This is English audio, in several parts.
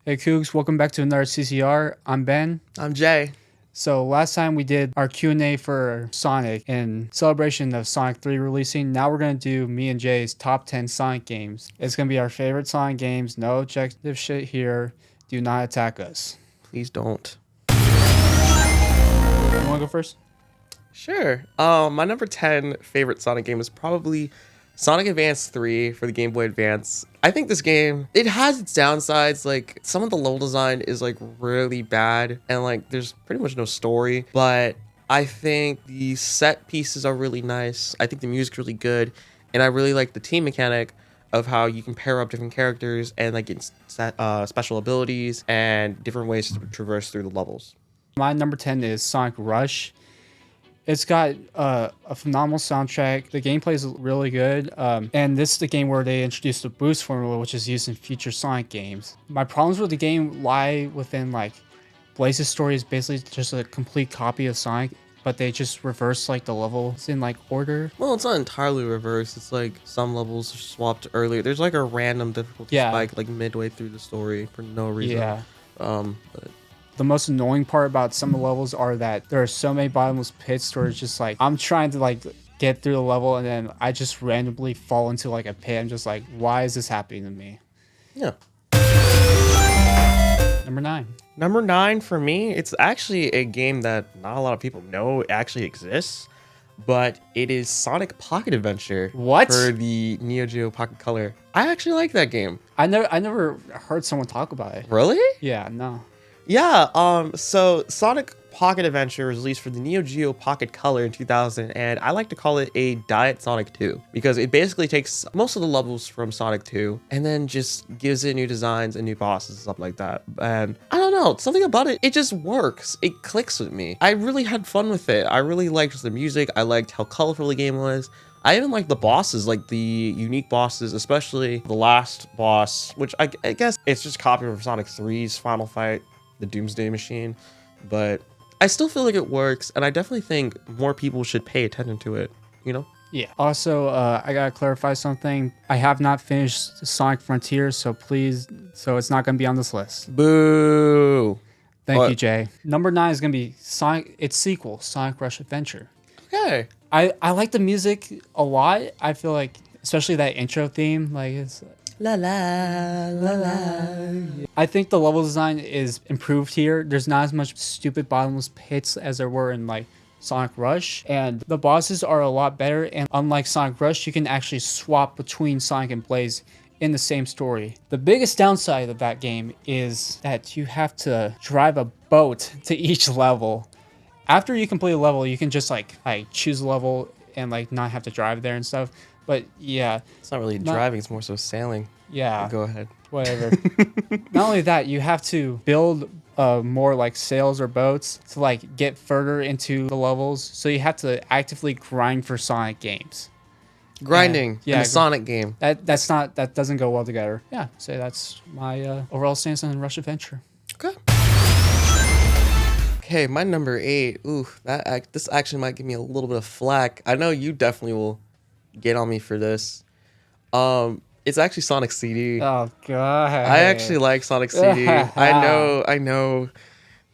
Hey Cougs, welcome back to another CCR. I'm Ben. I'm Jay. So last time we did our Q&A for Sonic in celebration of Sonic 3 releasing. Now we're going to do me and Jay's top 10 Sonic games. It's going to be our favorite Sonic games. No objective shit here. Do not attack us. Please don't. You want to go first? Sure. My number 10 favorite Sonic game is probably Sonic Advance 3 for the Game Boy Advance. I think this game, it has its downsides. Like, some of the level design is like really bad and like there's pretty much no story, but I think the set pieces are really nice. I think the music's really good, and I really like the team mechanic of how you can pair up different characters and like get special abilities and different ways to traverse through the levels. My number 10 is Sonic Rush. It's got a phenomenal soundtrack. The gameplay is really good. And this is the game where they introduced the boost formula, which is used in future Sonic games. My problems with the game lie within like Blaze's story is basically just a complete copy of Sonic, but they just reverse like the levels in like order. Well, it's not entirely reversed. It's like some levels are swapped earlier. There's like a random difficulty spike like midway through the story for no reason. Yeah. But the most annoying part about some of the levels are that there are so many bottomless pits where it's just like I'm trying to like get through the level and then I just randomly fall into like a pit. I'm just like, why is this happening to me? Yeah. Number 9. Number 9 for me, it's actually a game that not a lot of people know actually exists, but it is Sonic Pocket Adventure. What? For the Neo Geo Pocket Color. I actually like that game. I never heard someone talk about it. Really? Yeah, no. Yeah, so Sonic Pocket Adventure was released for the Neo Geo Pocket Color in 2000, and I like to call it a Diet Sonic 2 because it basically takes most of the levels from Sonic 2 and then just gives it new designs and new bosses and stuff like that. And I don't know, something about it, it just works. It clicks with me. I really had fun with it. I really liked the music. I liked how colorful the game was. I even like the bosses, like the unique bosses, especially the last boss, which I guess it's just copied from Sonic 3's final fight, the Doomsday Machine, but I still feel like it works, and I definitely think more people should pay attention to it, you know? Yeah. Also, I gotta clarify something. I have not finished Sonic Frontier, so it's not gonna be on this list. Boo! Thank you, Jay. Number 9 is gonna be Sonic, its sequel, Sonic Rush Adventure. Okay. I like the music a lot. I feel like, especially that intro theme, like it's La la la la. I think the level design is improved here. There's not as much stupid bottomless pits as there were in like Sonic Rush, and the bosses are a lot better, and unlike Sonic Rush, you can actually swap between Sonic and Blaze in the same story. The biggest downside of that game is that you have to drive a boat to each level. After you complete a level, you can just like choose a level and like not have to drive there and stuff. But yeah, It's not really driving, it's more so sailing. yeah. Go ahead. Whatever. Not only that, you have to build more like sails or boats to like get further into the levels. So you have to actively grind for Sonic games. Grinding Yeah, in a Sonic game. That doesn't go well together. Yeah, so that's my overall stance on Rush Adventure. Okay. Okay, my number 8. Ooh, this actually might give me a little bit of flack. I know you definitely will get on me for this. It's actually Sonic CD. Oh god. I actually like Sonic CD. I know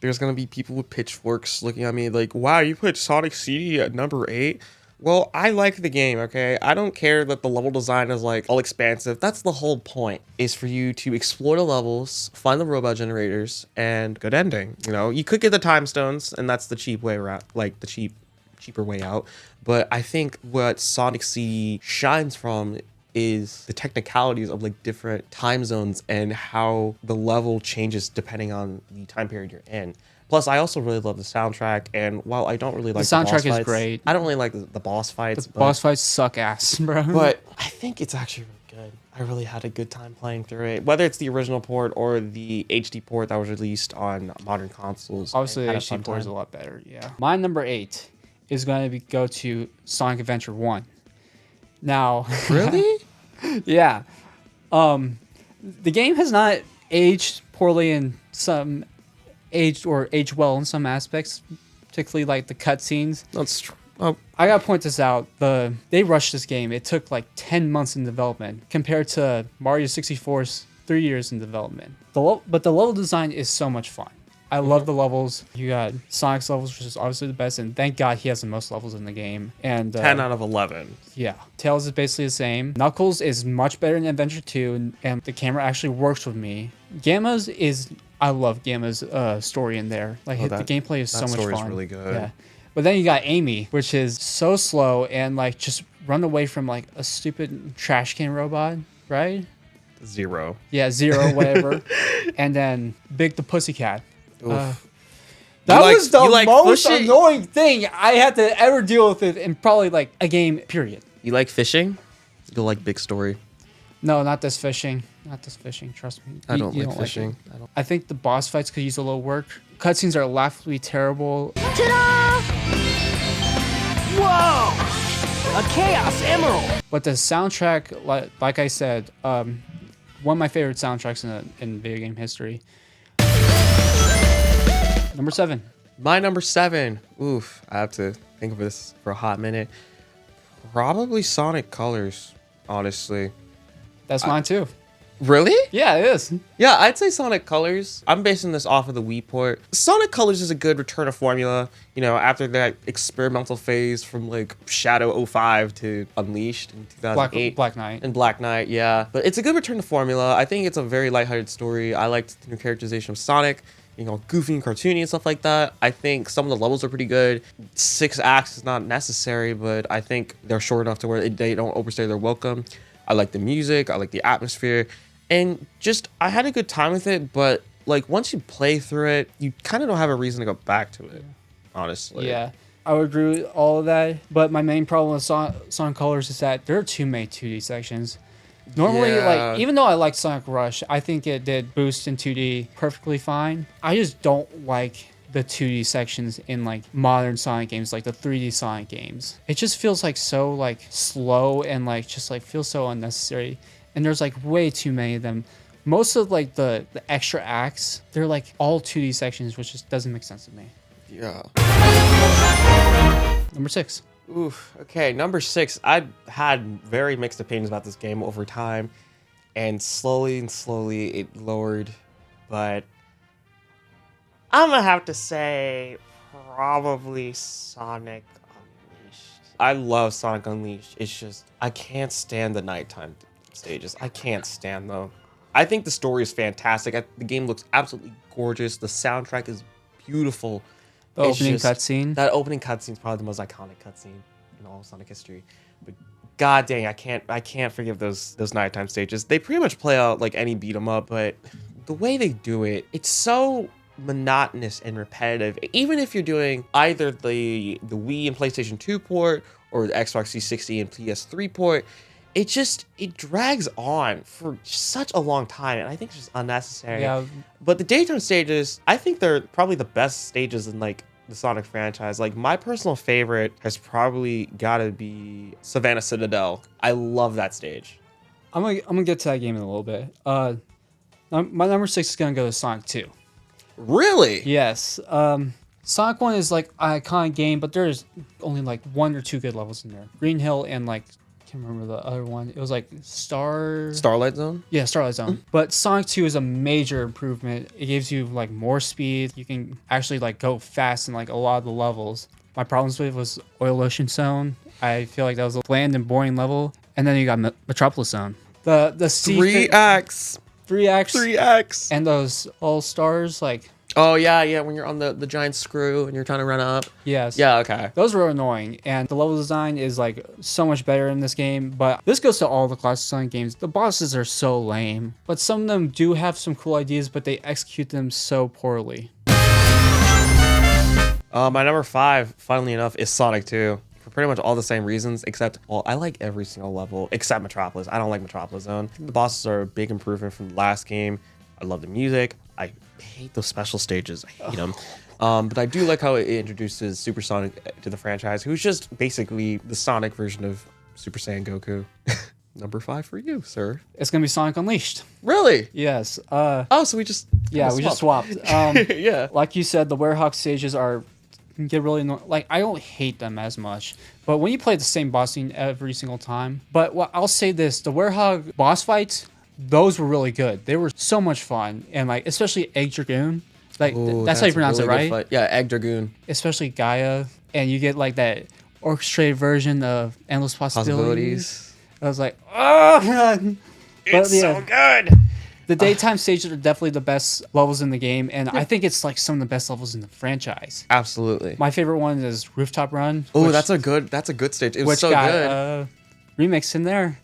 there's gonna be people with pitchforks looking at me like, wow, you put Sonic CD at number 8? Well, I like the game, okay? I don't care that the level design is like all expansive. That's the whole point, is for you to explore the levels, find the robot generators, and good ending. You know, you could get the time stones, and that's the cheap way around, like the cheaper way out. But I think what Sonic CD shines from is the technicalities of like different time zones and how the level changes depending on the time period you're in. Plus, I also really love the soundtrack, and while I don't really like the soundtrack boss fights, is great. I don't really like the boss fights. Boss fights suck ass, bro. But I think it's actually really good. I really had a good time playing through it, whether it's the original port or the HD port that was released on modern consoles. Obviously, I the had a fun HD port is time. a lot better. Yeah. My number 8 is going to go to Sonic Adventure 1. Now, Really? yeah. The game has not aged poorly in some aged well in some aspects, particularly like the cutscenes. That's true. Oh, I gotta point this out. They rushed this game. It took like 10 months in development compared to Mario 64's 3 years in development. But the level design is so much fun. I love the levels. You got Sonic's levels, which is obviously the best, and thank God he has the most levels in the game. And 10 out of 11. Yeah. Tails is basically the same. Knuckles is much better in Adventure 2, and the camera actually works with me. Gamma's is... I love Gamma's story in there. Like, the gameplay is so much fun. That story's really good. Yeah. But then you got Amy, which is so slow and, like, just run away from, like, a stupid trash can robot, right? Zero. Yeah, Zero, whatever. And then Big the Pussycat. That like, was the most fishing? annoying thing I had to ever deal with it in probably like a game, period. You like fishing? You'll like Big Story. No, not this fishing. Not this fishing, trust me. I don't like fishing. I think the boss fights could use a little work. Cutscenes are laughably terrible. Ta-da! Whoa! A Chaos Emerald! But the soundtrack, like I said, one of my favorite soundtracks in video game history. Number 7. My number 7. Oof, I have to think of this for a hot minute. Probably Sonic Colors, honestly. That's mine too. Really? Yeah, it is. Yeah, I'd say Sonic Colors. I'm basing this off of the Wii port. Sonic Colors is a good return of formula, you know, after that experimental phase from like Shadow 05 to Unleashed in 2008. Black Knight. And Black Knight, yeah. But it's a good return to formula. I think it's a very lighthearted story. I liked the new characterization of Sonic, you know, goofy and cartoony and stuff like that. I think some of the levels are pretty good. 6 acts is not necessary, but I think they're short enough to where they don't overstay their welcome. I like the music. I like the atmosphere. And just, I had a good time with it, but like once you play through it, you kind of don't have a reason to go back to it, honestly. Yeah, I would agree with all of that. But my main problem with Sonic Colors is that there are too many 2D sections. Normally, like, even though I like Sonic Rush, I think it did boost in 2D perfectly fine. I just don't like the 2D sections in like modern Sonic games, like the 3D Sonic games. It just feels like so like slow and like just like feels so unnecessary. And there's like way too many of them. Most of like the extra acts, they're like all 2D sections, which just doesn't make sense to me. Yeah. Number 6. Oof. Okay, number 6. I had very mixed opinions about this game over time, and slowly it lowered, but I'm gonna have to say probably Sonic Unleashed. I love Sonic Unleashed. It's just, I can't stand the nighttime stages. I can't stand them. I think the story is fantastic. The game looks absolutely gorgeous. The soundtrack is beautiful. The opening cutscene. That opening cutscene is probably the most iconic cutscene in all of Sonic history. But god dang, I can't forgive those nighttime stages. They pretty much play out like any beat 'em up, but the way they do it, it's so monotonous and repetitive. Even if you're doing either the Wii and PlayStation 2 port or the Xbox 360 and PS3 port, it drags on for such a long time, and I think it's just unnecessary. Yeah. But the daytime stages, I think they're probably the best stages in like the Sonic franchise. Like my personal favorite has probably got to be Savannah Citadel. I love that stage. I'm gonna get to that game in a little bit. My number 6 is gonna go to Sonic 2. Really? Yes. Sonic 1 is like an iconic game, but there's only like 1 or 2 good levels in there. Green Hill and like, I can't remember the other one. It was like Starlight Zone? Yeah, Starlight Zone. But Sonic 2 is a major improvement. It gives you like more speed. You can actually like go fast in like a lot of the levels. My problems with it was Oil Ocean Zone. I feel like that was a bland and boring level. And then you got Metropolis Zone. The sea 3 acts. 3 acts. 3 acts. And those all stars, like... Oh, yeah, when you're on the giant screw and you're trying to run up. Yes. Yeah, okay. Those were annoying, and the level design is like so much better in this game, but this goes to all the classic Sonic games. The bosses are so lame, but some of them do have some cool ideas, but they execute them so poorly. My number 5, funnily enough, is Sonic 2. For pretty much all the same reasons, except, well, I like every single level except Metropolis. I don't like Metropolis Zone. The bosses are a big improvement from the last game. I love the music. I hate those special stages. I hate them. But I do like how it introduces Super Sonic to the franchise, who's just basically the Sonic version of Super Saiyan Goku. Number 5 for you, sir. It's gonna be Sonic Unleashed. Really? Yes. Oh, so we just we just swapped. Yeah. Like you said, the Werehog stages can get really annoying. Like, I don't hate them as much, but when you play the same boss scene every single time. But I'll say this: the Werehog boss fights those were really good. They were so much fun, and like especially Egg Dragoon. Like Ooh, that's how you pronounce a it, really good right? fight. Yeah, Egg Dragoon. Especially Gaia, and you get like that orchestrated version of Endless Possibilities. I was like, oh man, It's so good. The daytime stages are definitely the best levels in the game, and I think it's like some of the best levels in the franchise. Absolutely. My favorite one is Rooftop Run. Oh, that's a good stage. It was so good. Remix in there.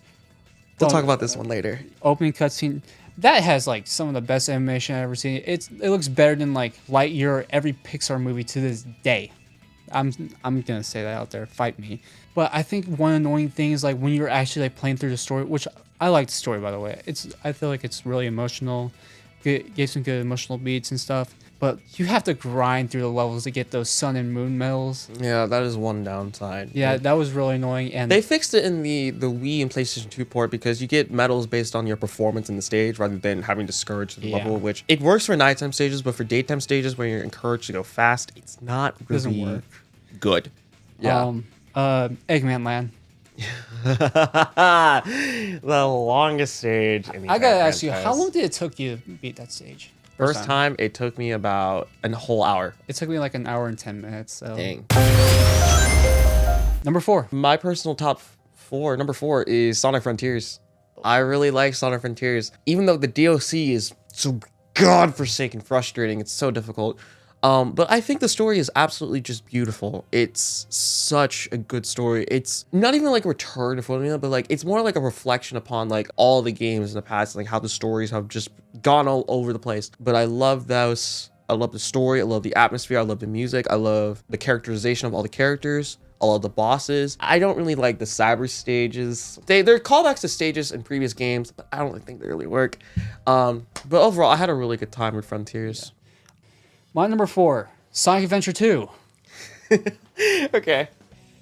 We'll talk about this one later. Opening cutscene. That has like some of the best animation I've ever seen. It looks better than like Lightyear, every Pixar movie to this day. I'm gonna say that out there. Fight me. But I think one annoying thing is like when you're actually like playing through the story, which I like the story by the way. I feel like it's really emotional. Gave some good emotional beats and stuff. But you have to grind through the levels to get those sun and moon medals. Yeah, that is one downside. Yeah, that was really annoying. And they fixed it in the Wii and PlayStation 2 port because you get medals based on your performance in the stage rather than having to scourge the level, which it works for nighttime stages, but for daytime stages where you're encouraged to go fast, it's not really doesn't work. Good. Yeah. Eggman Land. The longest stage in the I gotta entire ask you, how franchise. long did it took you to beat that stage? First time, it took me about a whole hour. It took me like an hour and 10 minutes. So. Dang. Number 4. My personal number 4 is Sonic Frontiers. I really like Sonic Frontiers. Even though the DLC is so godforsaken frustrating, it's so difficult. But I think the story is absolutely just beautiful. It's such a good story. It's not even like a return to formula, but like it's more like a reflection upon like all the games in the past, like how the stories have just gone all over the place. But I love those. I love the story. I love the atmosphere. I love the music. I love the characterization of all the characters. I love the bosses. I don't really like the cyber stages. They're callbacks to stages in previous games, but I don't really think they really work. But overall, I had a really good time with Frontiers. My number 4, Sonic Adventure 2. Okay.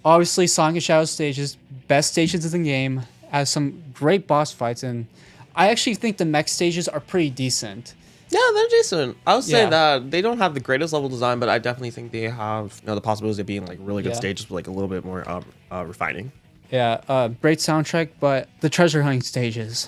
Obviously, Sonic and Shadow stages, best stages in the game, has some great boss fights, and I actually think the mech stages are pretty decent. Yeah, they're decent. I would say Yeah. that they don't have the greatest level design, but I definitely think they have the possibilities of being like really good stages with like a little bit more refining. Yeah, great soundtrack, but the treasure hunting stages,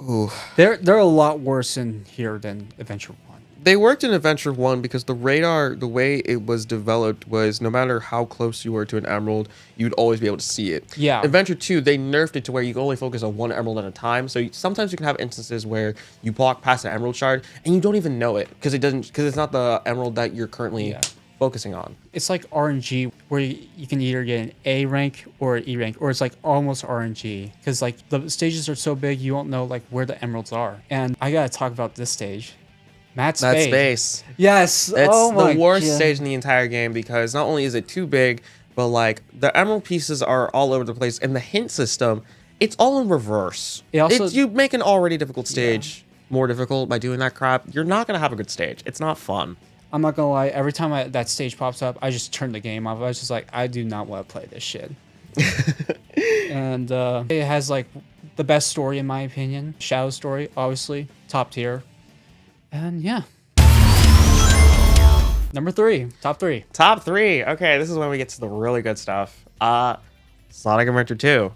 Ooh. they're a lot worse in here than Adventure 1. They worked in Adventure 1 because the radar, the way it was developed was no matter how close you were to an emerald, you'd always be able to see it. Yeah. Adventure 2, they nerfed it to where you can only focus on one emerald at a time. So sometimes you can have instances where you walk past an emerald shard and you don't even know it because it's not the emerald that you're currently focusing on. It's like RNG where you can either get an A rank or an E rank, or it's like almost RNG because like the stages are so big you won't know like where the emeralds are. And I gotta talk about this stage. Matt Space. Yes. It's the worst stage in the entire game because not only is it too big, but like the emerald pieces are all over the place, and the hint system, it's all in reverse. You make an already difficult stage more difficult by doing that crap. You're not gonna have a good stage. It's not fun. I'm not gonna lie. Every time that stage pops up, I just turn the game off. I was just like, I do not want to play this shit. And it has like the best story in my opinion. Shadow story, obviously, top tier. And yeah. Number 3, top 3. Top 3. Okay, this is when we get to the really good stuff. Sonic Adventure 2.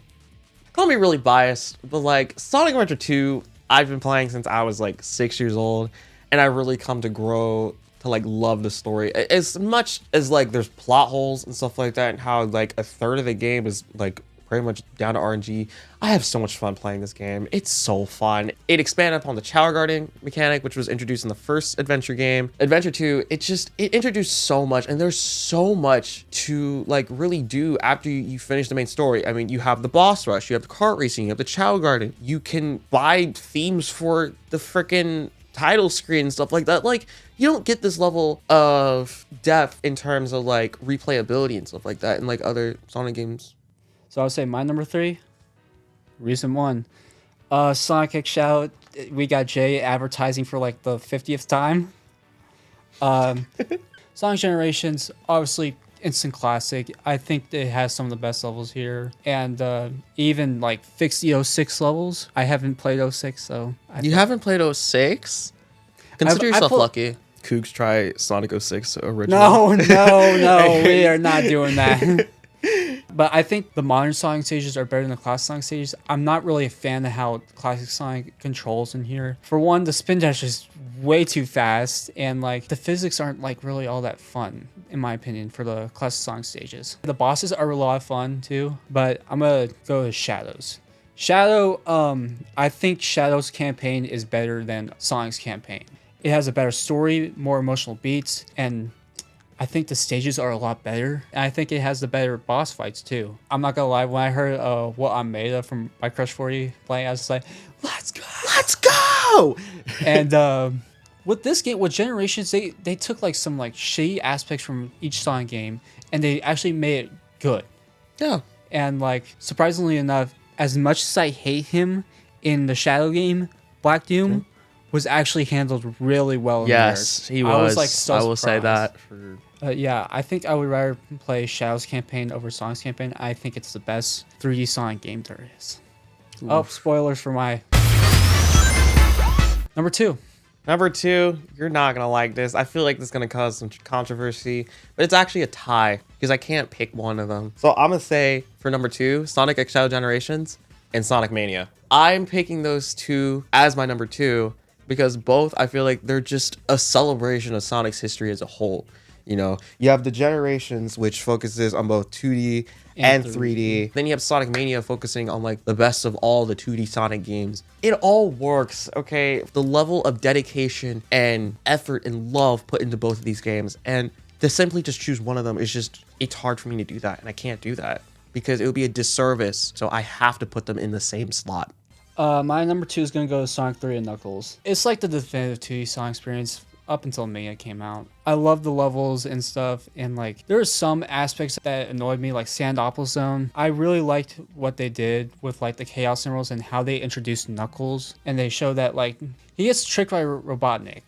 Call me really biased, but like Sonic Adventure 2, I've been playing since I was like 6 years old, and I really come to grow to like love the story. As much as like there's plot holes and stuff like that, and how like a third of the game is like pretty much down to RNG. I have so much fun playing this game. It's so fun. It expanded upon the Chow Guarding mechanic, which was introduced in the first Adventure game. Adventure 2, it introduced so much, and there's so much to like really do after you finish the main story. I mean, you have the boss rush, you have the kart racing, you have the Chow Guarding. You can buy themes for the freaking title screen and stuff like that. Like, you don't get this level of depth in terms of like replayability and stuff like that in like other Sonic games. So I would say my number 3, recent one, Sonic X Shout. We got Jay advertising for like the 50th time. Sonic Generations, obviously instant classic. I think it has some of the best levels here, and even like fixed the 06 levels. I haven't played 06, so you haven't played 06? Consider yourself lucky. Coog's try Sonic 06 original. No, we are not doing that. But I think the modern Sonic stages are better than the classic Sonic stages. I'm not really a fan of how classic Sonic controls in here. For one, the spin dash is way too fast, and like the physics aren't like really all that fun, in my opinion, for the classic Sonic stages. The bosses are a lot of fun too, but I'm gonna go with Shadows. I think Shadow's campaign is better than Sonic's campaign. It has a better story, more emotional beats, and I think the stages are a lot better. And I think it has the better boss fights too. I'm not gonna lie, when I heard What I'm Made Of from my Crush 40 playing, I was just like, let's go! Let's go! And with this game, with Generations, they took like some like shitty aspects from each Sonic game and they actually made it good. Yeah. And like, surprisingly enough, as much as I hate him in the Shadow game, Black Doom was actually handled really well. Yes, he was. I was like so I will say surprised. that. Yeah, I think I would rather play Shadow's campaign over Sonic's campaign. I think it's the best 3D Sonic game there is. Oof. Oh, spoilers for my number 2. Number 2, you're not going to like this. I feel like this is going to cause some controversy, but it's actually a tie because I can't pick one of them. So I'm going to say for number 2, Sonic X Shadow Generations and Sonic Mania. I'm picking those two as my number 2 because both, I feel like they're just a celebration of Sonic's history as a whole. You know, you have the Generations, which focuses on both 2D and 3D. Then you have Sonic Mania focusing on like the best of all the 2D Sonic games. It all works, okay? The level of dedication and effort and love put into both of these games, and to simply just choose one of them is just, it's hard for me to do that, and I can't do that because it would be a disservice. So I have to put them in the same slot. My number 2 is going to go to Sonic 3 and Knuckles. It's like the definitive 2D Sonic experience up until Mania came out. I love the levels and stuff, and like there are some aspects that annoyed me, like Sandopolis Zone. I really liked what they did with like the Chaos Emeralds and how they introduced Knuckles, and they show that like he gets tricked by Robotnik,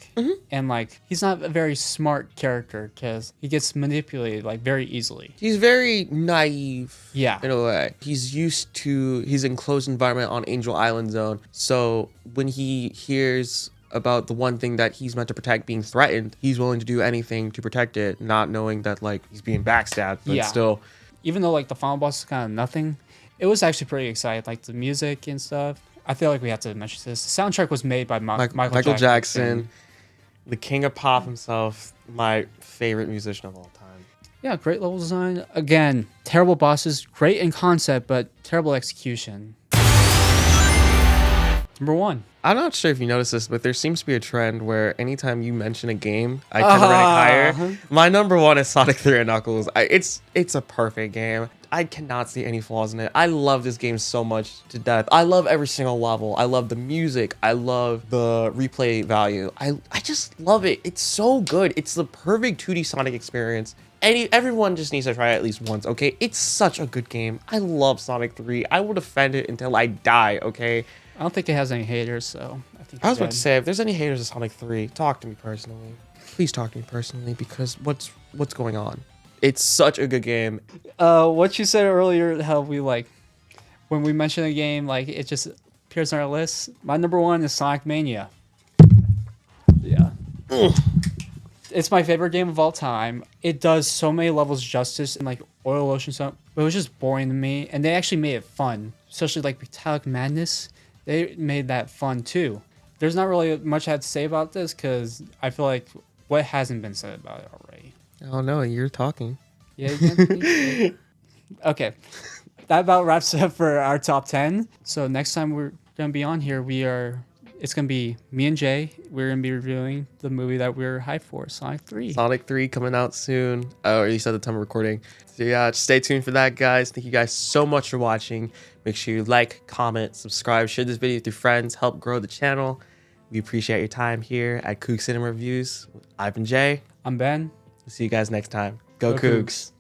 and like he's not a very smart character because he gets manipulated like very easily. He's very naive, Yeah. in a way. He's used to his enclosed environment on Angel Island Zone, so when he hears about the one thing that he's meant to protect being threatened, he's willing to do anything to protect it, not knowing that like he's being backstabbed, but still. Even though like the final boss is kind of nothing, it was actually pretty exciting, like the music and stuff. I feel like we have to mention this. The soundtrack was made by Michael Jackson, the king of pop himself, my favorite musician of all time. Yeah, great level design. Again, terrible bosses, great in concept, but terrible execution. Number 1. I'm not sure if you noticed this, but there seems to be a trend where anytime you mention a game, I tend to rank higher. My number 1 is Sonic 3 and Knuckles. It's a perfect game. I cannot see any flaws in it. I love this game so much to death. I love every single level. I love the music. I love the replay value. I just love it. It's so good. It's the perfect 2D Sonic experience. Everyone just needs to try it at least once, okay? It's such a good game. I love Sonic 3. I will defend it until I die, okay? I don't think it has any haters, so I think I was about to say, if there's any haters of Sonic 3, talk to me personally. Please talk to me personally, because what's going on? It's such a good game. What you said earlier, how we like, when we mention a game, like it just appears on our list. My number 1 is Sonic Mania. Yeah. It's my favorite game of all time. It does so many levels justice and like Oil Ocean stuff, but it was just boring to me. And they actually made it fun, especially like Metallic Madness. They made that fun too. There's not really much I had to say about this because I feel like what hasn't been said about it already. Oh no, you're talking. Yeah, you can. Okay. That about wraps it up for our top 10. So next time we're going to be on here, it's going to be me and Jay. We're going to be reviewing the movie that we're hyped for, Sonic 3. Sonic 3 coming out soon. Oh, or at least at the time of recording. So yeah, just stay tuned for that, guys. Thank you guys so much for watching. Make sure you like, comment, subscribe, share this video with your friends, help grow the channel. We appreciate your time here at Coog Cinema Reviews. I've been Jay. I'm Ben. See you guys next time. Go Cougs.